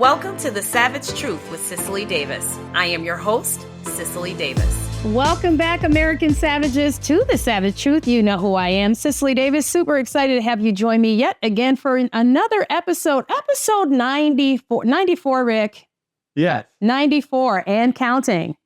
Welcome to The Savage Truth with Cicely Davis. I am your host, Cicely Davis. Welcome back, American Savages, to The Savage Truth. You know who I am, Cicely Davis. Super excited to have you join me yet again for another episode 94, Rick. Yes. 94 and counting.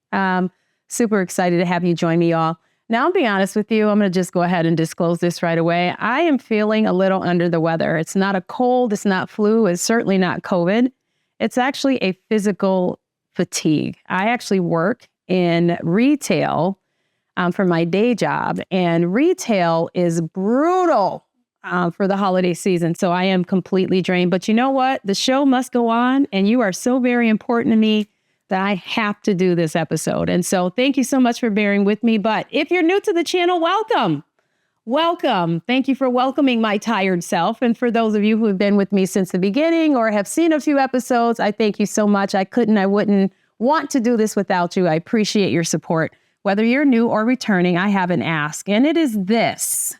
Super excited to have you join me, y'all. Now, I'll be honest with you. I'm going to just go ahead and disclose this right away. I am feeling a little under the weather. It's not a cold. It's not flu. It's certainly not COVID. It's actually a physical fatigue. I actually work in retail for my day job, and retail is brutal for the holiday season. So I am completely drained. But you know what? The show must go on, and you are so very important to me that I have to do this episode. And so thank you so much for bearing with me. But if you're new to the channel, welcome. Welcome. Thank you for welcoming my tired self. And for those of you who have been with me since the beginning or have seen a few episodes, I thank you so much. I wouldn't want to do this without you. I appreciate your support. Whether you're new or returning, I have an ask, and it is this: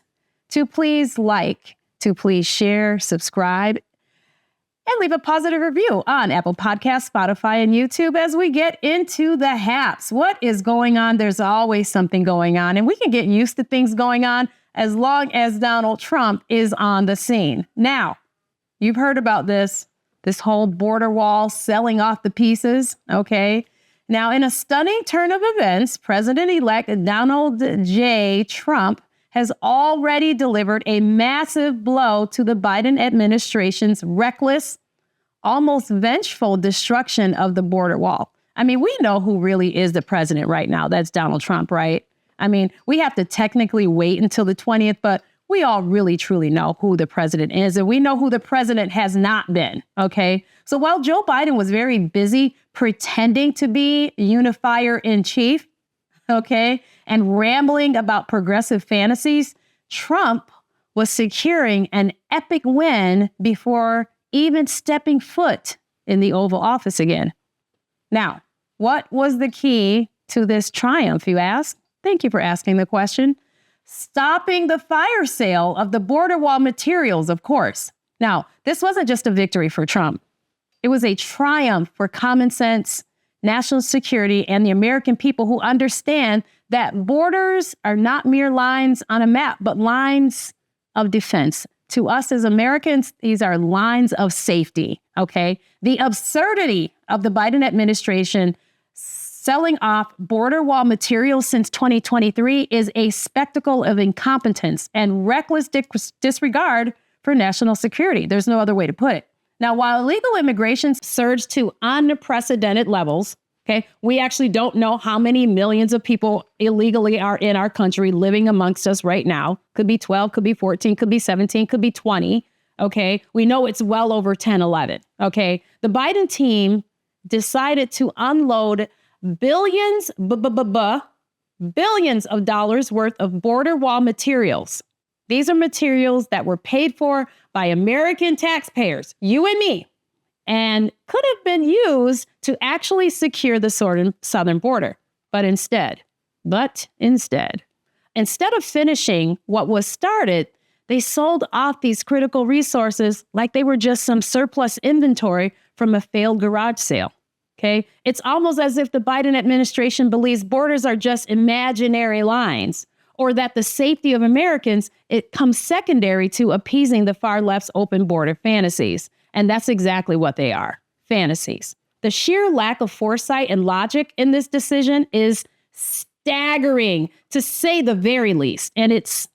to please like, to please share, subscribe, and leave a positive review on Apple Podcasts, Spotify, and YouTube as we get into the haps. What is going on? There's always something going on, and we can get used to things going on as long as Donald Trump is on the scene. Now, you've heard about this whole border wall selling off the pieces, okay? Now, in a stunning turn of events, President-elect Donald J. Trump has already delivered a massive blow to the Biden administration's reckless, almost vengeful destruction of the border wall. I mean, we know who really is the president right now. That's Donald Trump, right? I mean, we have to technically wait until the 20th, but we all really, truly know who the president is, and we know who the president has not been, okay? So while Joe Biden was very busy pretending to be unifier in chief, okay, and rambling about progressive fantasies, Trump was securing an epic win before even stepping foot in the Oval Office again. Now, what was the key to this triumph, you ask? Thank you for asking the question. Stopping the fire sale of the border wall materials, of course. Now, this wasn't just a victory for Trump. It was a triumph for common sense, national security, and the American people who understand that borders are not mere lines on a map, but lines of defense. To us as Americans, these are lines of safety, okay? The absurdity of the Biden administration selling off border wall materials since 2023 is a spectacle of incompetence and reckless disregard for national security. There's no other way to put it. Now, while illegal immigration surged to unprecedented levels, okay, we actually don't know how many millions of people illegally are in our country living amongst us right now. Could be 12, could be 14, could be 17, could be 20. Okay, we know it's well over 10, 11. Okay, the Biden team decided to unload billions of dollars worth of border wall materials. These are materials that were paid for by American taxpayers, you and me, and could have been used to actually secure the southern border. But instead of finishing what was started, they sold off these critical resources like they were just some surplus inventory from a failed garage sale. Okay, it's almost as if the Biden administration believes borders are just imaginary lines, or that the safety of Americans, it comes secondary to appeasing the far left's open border fantasies. And that's exactly what they are, fantasies. The sheer lack of foresight and logic in this decision is staggering, to say the very least. And it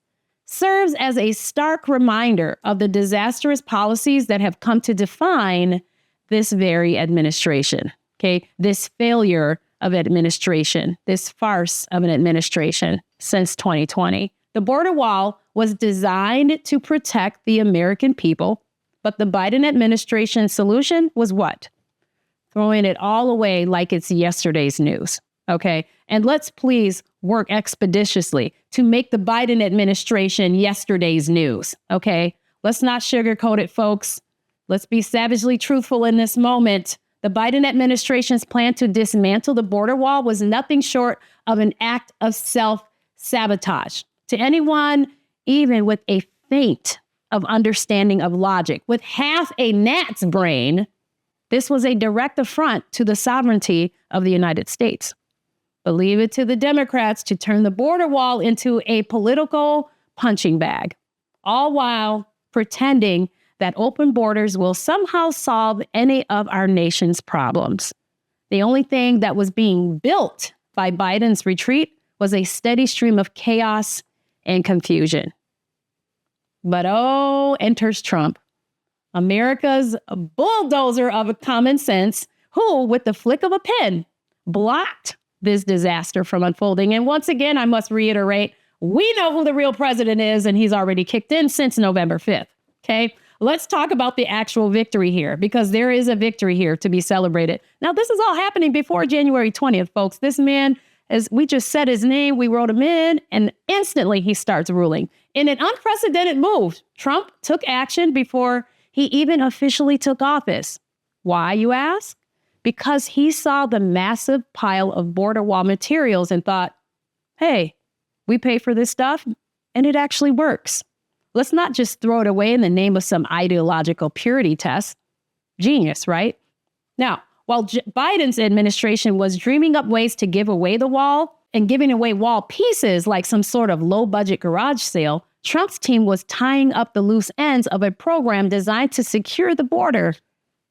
serves as a stark reminder of the disastrous policies that have come to define this very administration. Okay, this failure of administration, this farce of an administration since 2020. The border wall was designed to protect the American people, but the Biden administration solution was what? Throwing it all away like it's yesterday's news. Okay, and let's please work expeditiously to make the Biden administration yesterday's news. Okay, let's not sugarcoat it, folks. Let's be savagely truthful in this moment. The Biden administration's plan to dismantle the border wall was nothing short of an act of self-sabotage. To anyone, even with a faint of understanding of logic, with half a gnat's brain, This was a direct affront to the sovereignty of the United States. But leave it to the Democrats to turn the border wall into a political punching bag, all while pretending that open borders will somehow solve any of our nation's problems. The only thing that was being built by Biden's retreat was a steady stream of chaos and confusion. But enters Trump, America's bulldozer of common sense, who, with the flick of a pen, blocked this disaster from unfolding. And once again, I must reiterate, we know who the real president is, and he's already kicked in since November 5th. Okay, let's talk about the actual victory here, because there is a victory here to be celebrated. Now, this is all happening before January 20th, folks. This man, as we just said his name, we wrote him in, and instantly he starts ruling. In an unprecedented move, Trump took action before he even officially took office. Why, you ask? Because he saw the massive pile of border wall materials and thought, hey, we pay for this stuff and it actually works. Let's not just throw it away in the name of some ideological purity test. Genius, right? Now, while Biden's administration was dreaming up ways to give away the wall and giving away wall pieces like some sort of low-budget garage sale, Trump's team was tying up the loose ends of a program designed to secure the border,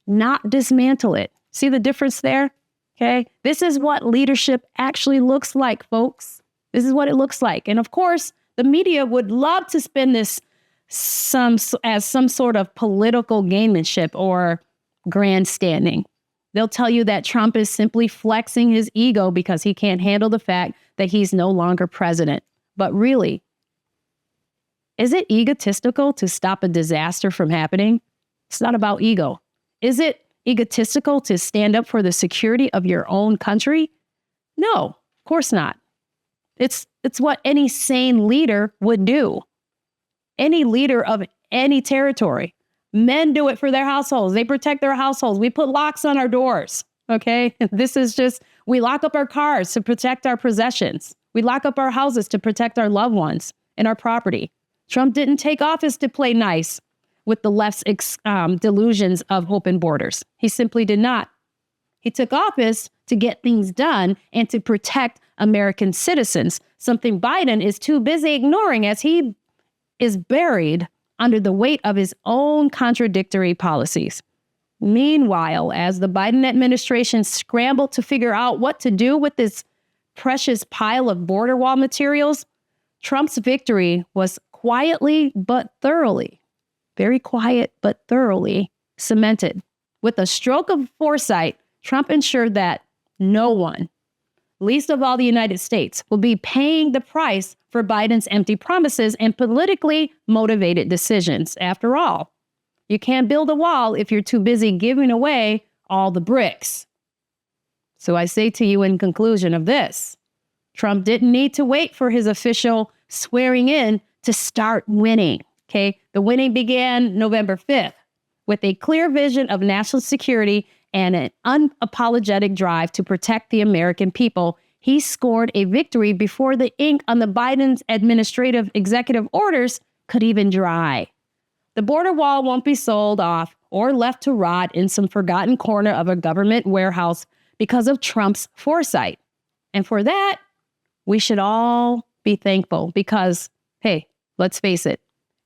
not dismantle it. See the difference there? Okay. This is what leadership actually looks like, folks. This is what it looks like. And of course, the media would love to spin this as some sort of political gamemanship or grandstanding. They'll tell you that Trump is simply flexing his ego because he can't handle the fact that he's no longer president. But really, is it egotistical to stop a disaster from happening? It's not about ego. Is it egotistical to stand up for the security of your own country? No, of course not. It's what any sane leader would do. Any leader of any territory. Men do it for their households. They protect their households. We put locks on our doors. Okay. This is just, we lock up our cars to protect our possessions. We lock up our houses to protect our loved ones and our property. Trump didn't take office to play nice with the left's delusions of open borders. He simply did not. He took office to get things done and to protect American citizens, something Biden is too busy ignoring as he is buried under the weight of his own contradictory policies. Meanwhile, as the Biden administration scrambled to figure out what to do with this precious pile of border wall materials, Trump's victory was quietly but thoroughly, very quiet but thoroughly cemented. With a stroke of foresight, Trump ensured that no one, least of all the United States, will be paying the price for Biden's empty promises and politically motivated decisions. After all, you can't build a wall if you're too busy giving away all the bricks. So I say to you in conclusion of this, Trump didn't need to wait for his official swearing in to start winning. Okay, the winning began November 5th with a clear vision of national security and an unapologetic drive to protect the American people. He scored a victory before the ink on the Biden's administrative executive orders could even dry. The border wall won't be sold off or left to rot in some forgotten corner of a government warehouse because of Trump's foresight. And for that, we should all be thankful because, hey, let's face it,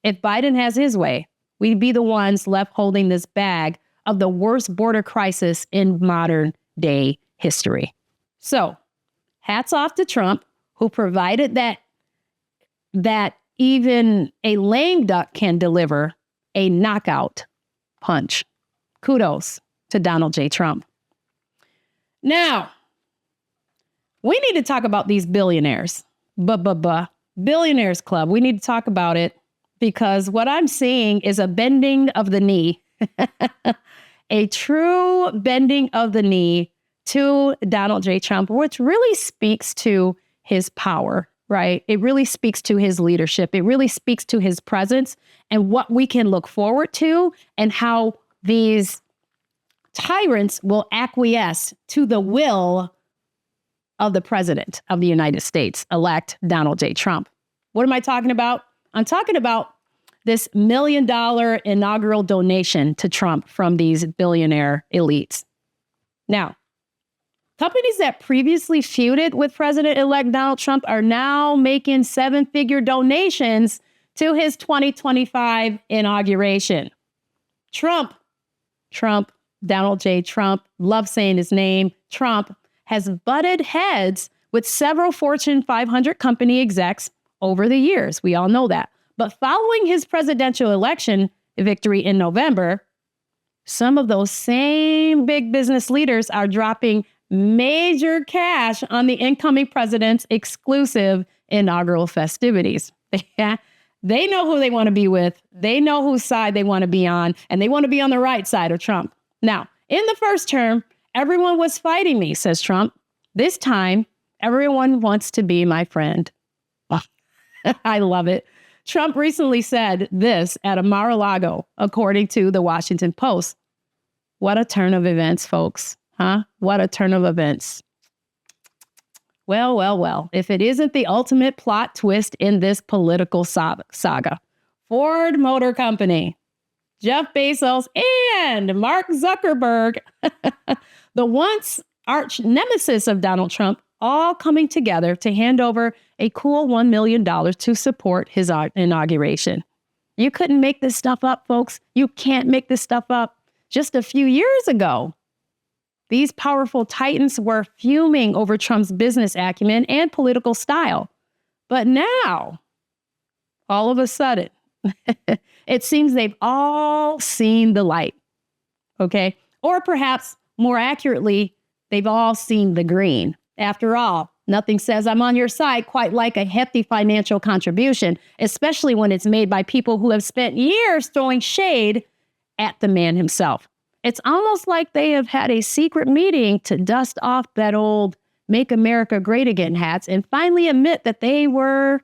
if Biden has his way, we'd be the ones left holding this bag of the worst border crisis in modern day history. So, hats off to Trump, who provided that even a lame duck can deliver a knockout punch. Kudos to Donald J. Trump. Now, we need to talk about these billionaires. Billionaires Club. We need to talk about it because what I'm seeing is a bending of the knee. A true bending of the knee to Donald J. Trump, which really speaks to his power, right? It really speaks to his leadership. It really speaks to his presence and what we can look forward to and how these tyrants will acquiesce to the will of the president of the United States, elect Donald J. Trump. What am I talking about? I'm talking about this $1 million inaugural donation to Trump from these billionaire elites. Now, companies that previously feuded with President-elect Donald Trump are now making 7-figure donations to his 2025 inauguration. Trump, Donald J. Trump, love saying his name, Trump, has butted heads with several Fortune 500 company execs over the years. We all know that. But following his presidential election victory in November, some of those same big business leaders are dropping major cash on the incoming president's exclusive inaugural festivities. They know who they want to be with. They know whose side they want to be on, and they want to be on the right side of Trump. Now, in the first term, everyone was fighting me, says Trump. This time, everyone wants to be my friend. I love it. Trump recently said this at a Mar-a-Lago, according to the Washington Post. What a turn of events, folks. Huh? What a turn of events. Well. If it isn't the ultimate plot twist in this political saga, Ford Motor Company, Jeff Bezos, and Mark Zuckerberg, the once arch nemesis of Donald Trump, all coming together to hand over a cool $1 million to support his inauguration. You couldn't make this stuff up, folks. You can't make this stuff up. Just a few years ago, these powerful titans were fuming over Trump's business acumen and political style. But now, all of a sudden, it seems they've all seen the light, okay? Or perhaps more accurately, they've all seen the green. After all, nothing says I'm on your side quite like a hefty financial contribution, especially when it's made by people who have spent years throwing shade at the man himself. It's almost like they have had a secret meeting to dust off that old Make America Great Again hats and finally admit that they were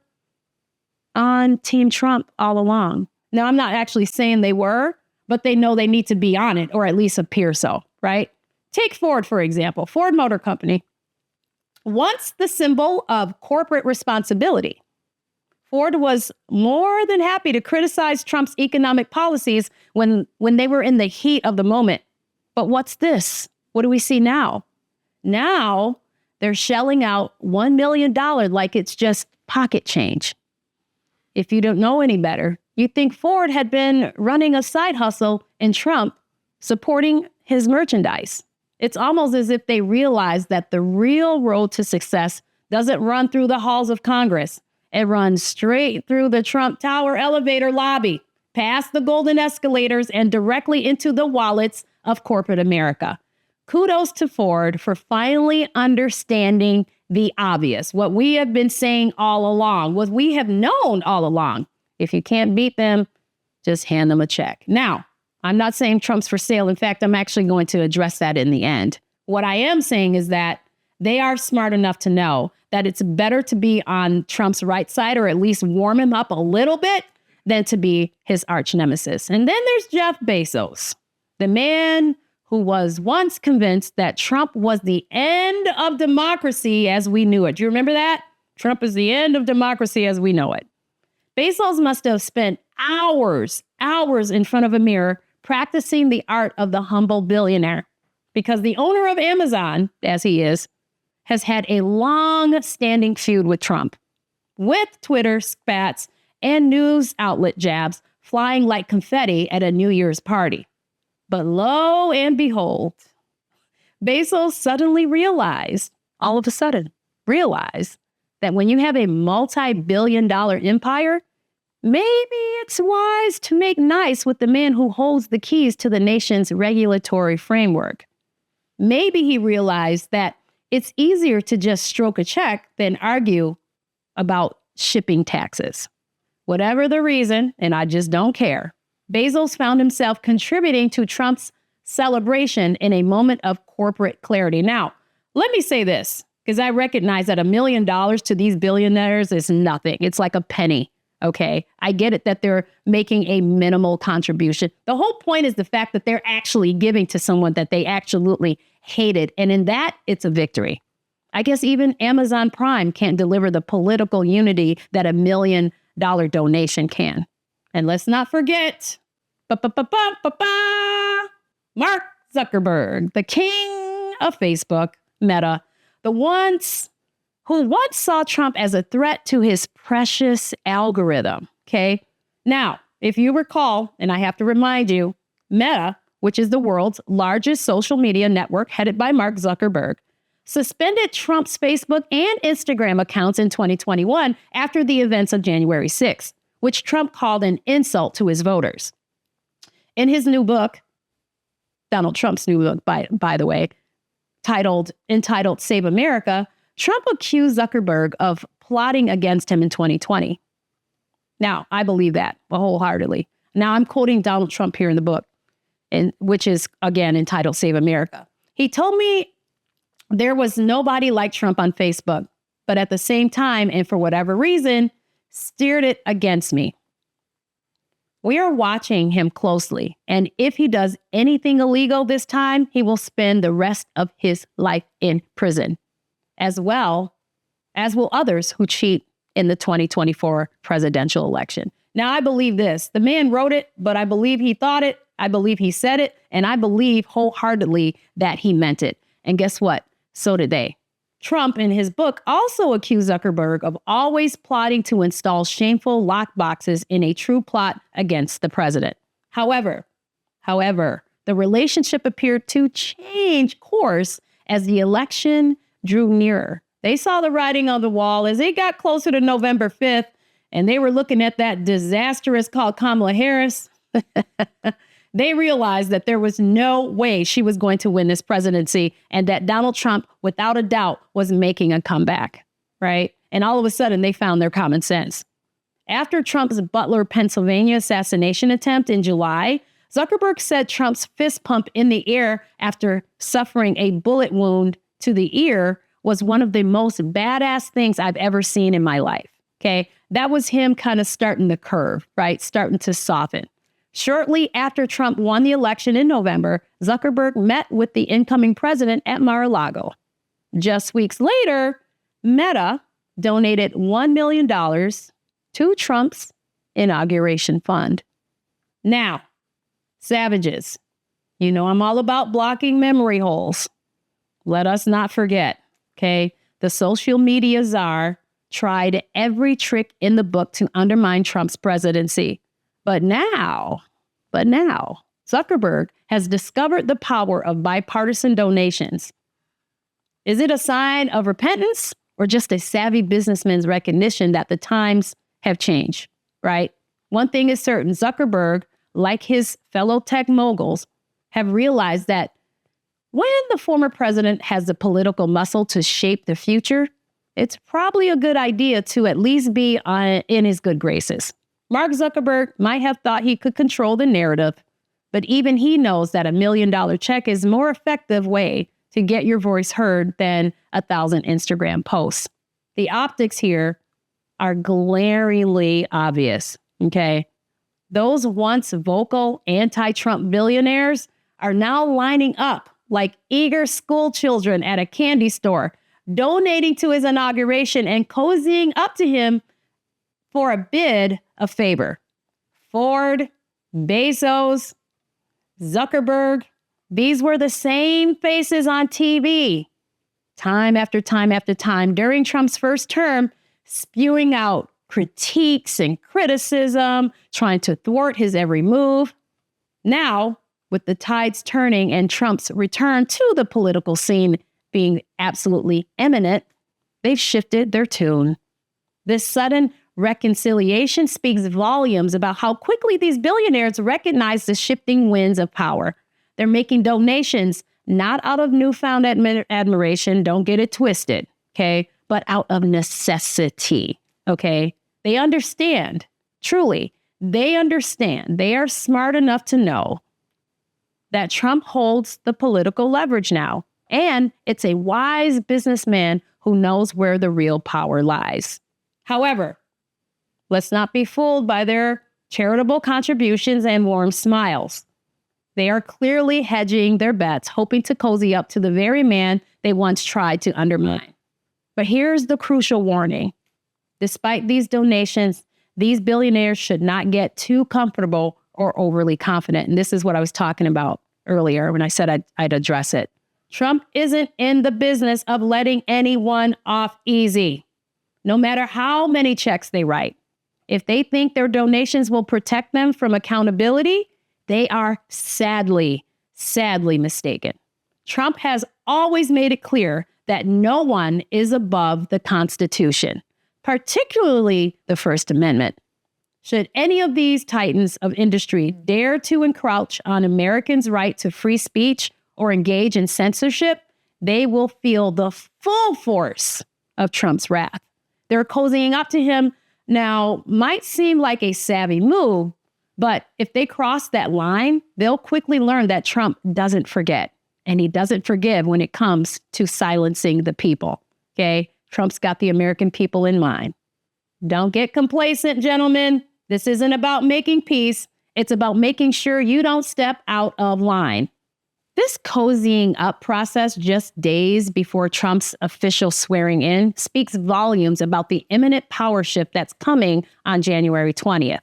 on Team Trump all along. Now, I'm not actually saying they were, but they know they need to be on it, or at least appear so, right? Take Ford, for example. Ford Motor Company. Once the symbol of corporate responsibility, Ford was more than happy to criticize Trump's economic policies when they were in the heat of the moment. But what's this? What do we see now? Now they're shelling out $1 million like it's just pocket change. If you don't know any better, you'd think Ford had been running a side hustle and Trump supporting his merchandise. It's almost as if they realize that the real road to success doesn't run through the halls of Congress. It runs straight through the Trump Tower elevator lobby, past the golden escalators, and directly into the wallets of corporate America. Kudos to Ford for finally understanding the obvious, what we have been saying all along, what we have known all along. If you can't beat them, just hand them a check. Now, I'm not saying Trump's for sale. In fact, I'm actually going to address that in the end. What I am saying is that they are smart enough to know that it's better to be on Trump's right side, or at least warm him up a little bit, than to be his arch nemesis. And then there's Jeff Bezos, the man who was once convinced that Trump was the end of democracy as we knew it. Do you remember that? Trump is the end of democracy as we know it. Bezos must have spent hours in front of a mirror practicing the art of the humble billionaire, because the owner of Amazon, as he is, has had a long-standing feud with Trump, with Twitter spats and news outlet jabs flying like confetti at a New Year's party. But lo and behold, Bezos suddenly realized that when you have a multi-billion-dollar empire, maybe it's wise to make nice with the man who holds the keys to the nation's regulatory framework. Maybe he realized that it's easier to just stroke a check than argue about shipping taxes. Whatever the reason, and I just don't care, Bezos found himself contributing to Trump's celebration in a moment of corporate clarity. Now, let me say this, because I recognize that $1 million to these billionaires is nothing. It's like a penny. Okay, I get it that they're making a minimal contribution. The whole point is the fact that they're actually giving to someone that they absolutely hated. And in that, it's a victory. I guess even Amazon Prime can't deliver the political unity that $1 million donation can. And let's not forget, Mark Zuckerberg, the king of Facebook, Meta, who once saw Trump as a threat to his precious algorithm. Okay. Now, if you recall, and I have to remind you, Meta, which is the world's largest social media network headed by Mark Zuckerberg, suspended Trump's Facebook and Instagram accounts in 2021 after the events of January 6th, which Trump called an insult to his voters. In his new book, Donald Trump's new book, by the way, entitled Save America, Trump accused Zuckerberg of plotting against him in 2020. Now, I believe that wholeheartedly. Now, I'm quoting Donald Trump here in the book, which is, again, entitled Save America. He told me there was nobody like Trump on Facebook, but at the same time, and for whatever reason, steered it against me. We are watching him closely, and if he does anything illegal this time, he will spend the rest of his life in prison, as well as will others who cheat in the 2024 presidential election. Now, I believe this. The man wrote it, but I believe he thought it. I believe he said it, and I believe wholeheartedly that he meant it. And guess what? So did they. Trump, in his book, also accused Zuckerberg of always plotting to install shameful lockboxes in a true plot against the president. However, the relationship appeared to change course as the election drew nearer. They saw the writing on the wall as it got closer to November 5th, and they were looking at that disastrous called Kamala Harris. They realized that there was no way she was going to win this presidency and that Donald Trump, without a doubt, was making a comeback, right? And all of a sudden, they found their common sense. After Trump's Butler, Pennsylvania assassination attempt in July, Zuckerberg said Trump's fist pump in the air after suffering a bullet wound to the ear was one of the most badass things I've ever seen in my life, okay? That was him kind of starting the curve, right? Starting to soften. Shortly after Trump won the election in November, Zuckerberg met with the incoming president at Mar-a-Lago. Just weeks later, Meta donated $1 million to Trump's Inauguration Fund. Now, savages, you know I'm all about blocking memory holes. Let us not forget, okay? The social media czar tried every trick in the book to undermine Trump's presidency. But now, Zuckerberg has discovered the power of bipartisan donations. Is it a sign of repentance or just a savvy businessman's recognition that the times have changed, right? One thing is certain, Zuckerberg, like his fellow tech moguls, have realized that when the former president has the political muscle to shape the future, it's probably a good idea to at least be in his good graces. Mark Zuckerberg might have thought he could control the narrative, but even he knows that $1 million check is a more effective way to get your voice heard than 1,000 Instagram posts. The optics here are glaringly obvious, okay? Those once vocal anti-Trump billionaires are now lining up like eager school children at a candy store, donating to his inauguration and cozying up to him for a bid of favor. Ford, Bezos, Zuckerberg, these were the same faces on TV, time after time after time during Trump's first term, spewing out critiques and criticism, trying to thwart his every move. Now, with the tides turning and Trump's return to the political scene being absolutely imminent, they've shifted their tune. This sudden reconciliation speaks volumes about how quickly these billionaires recognize the shifting winds of power. They're making donations not out of newfound admiration, don't get it twisted, okay, but out of necessity, okay? They understand, truly, they understand. They are smart enough to know that Trump holds the political leverage now, and it's a wise businessman who knows where the real power lies. However, let's not be fooled by their charitable contributions and warm smiles. They are clearly hedging their bets, hoping to cozy up to the very man they once tried to undermine. But here's the crucial warning. Despite these donations, These billionaires should not get too comfortable or overly confident. And this is what I was talking about earlier when I said I'd address it. Trump isn't in the business of letting anyone off easy, no matter how many checks they write. If they think their donations will protect them from accountability, they are sadly mistaken. Trump has always made it clear that no one is above the Constitution, particularly the First Amendment. Should any of these titans of industry dare to encroach on Americans' right to free speech or engage in censorship, they will feel the full force of Trump's wrath. They're cozying up to him now. Might seem like a savvy move, but if they cross that line, they'll quickly learn that Trump doesn't forget, and he doesn't forgive when it comes to silencing the people. Okay? Trump's got the American people in mind. Don't get complacent, gentlemen. This isn't about making peace. It's about making sure you don't step out of line. This cozying up process just days before Trump's official swearing in speaks volumes about the imminent power shift that's coming on January 20th.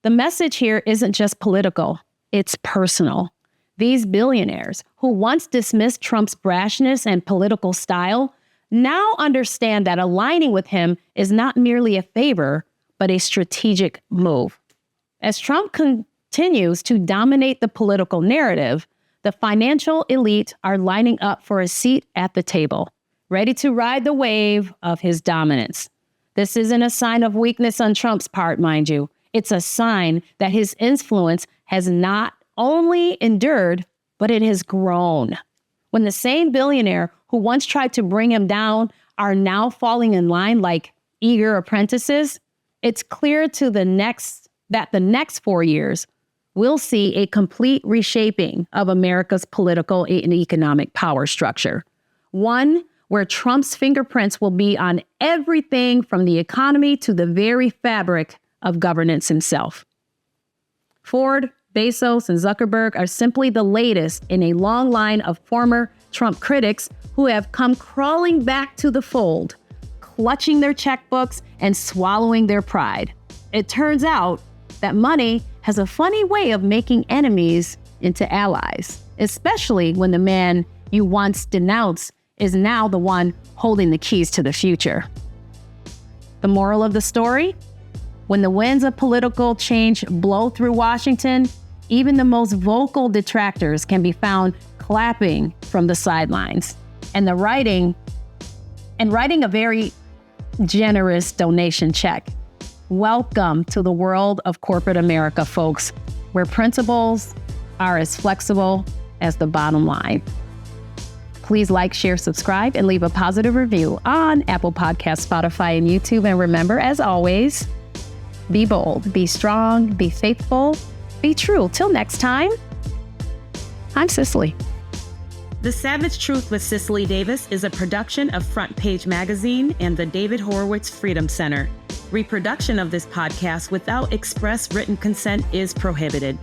The message here isn't just political, it's personal. These billionaires, who once dismissed Trump's brashness and political style, now understand that aligning with him is not merely a favor, but a strategic move. As Trump continues to dominate the political narrative, the financial elite are lining up for a seat at the table, ready to ride the wave of his dominance. This isn't a sign of weakness on Trump's part, mind you. It's a sign that his influence has not only endured, but it has grown. When the same billionaire who once tried to bring him down are now falling in line like eager apprentices, it's clear that the next 4 years we'll see a complete reshaping of America's political and economic power structure. One where Trump's fingerprints will be on everything from the economy to the very fabric of governance himself. Ford, Bezos, and Zuckerberg are simply the latest in a long line of former Trump critics who have come crawling back to the fold, clutching their checkbooks and swallowing their pride. It turns out that money has a funny way of making enemies into allies, especially when the man you once denounced is now the one holding the keys to the future. The moral of the story? When the winds of political change blow through Washington, even the most vocal detractors can be found clapping from the sidelines and writing a very generous donation check. Welcome to the world of corporate America, folks, where principles are as flexible as the bottom line. Please like, share, subscribe, and leave a positive review on Apple Podcasts, Spotify, and YouTube. And remember, as always, be bold, be strong, be faithful, be true. Till next time, I'm Cicely. The Savage Truth with Cicely Davis is a production of Front Page Magazine and the David Horowitz Freedom Center. Reproduction of this podcast without express written consent is prohibited.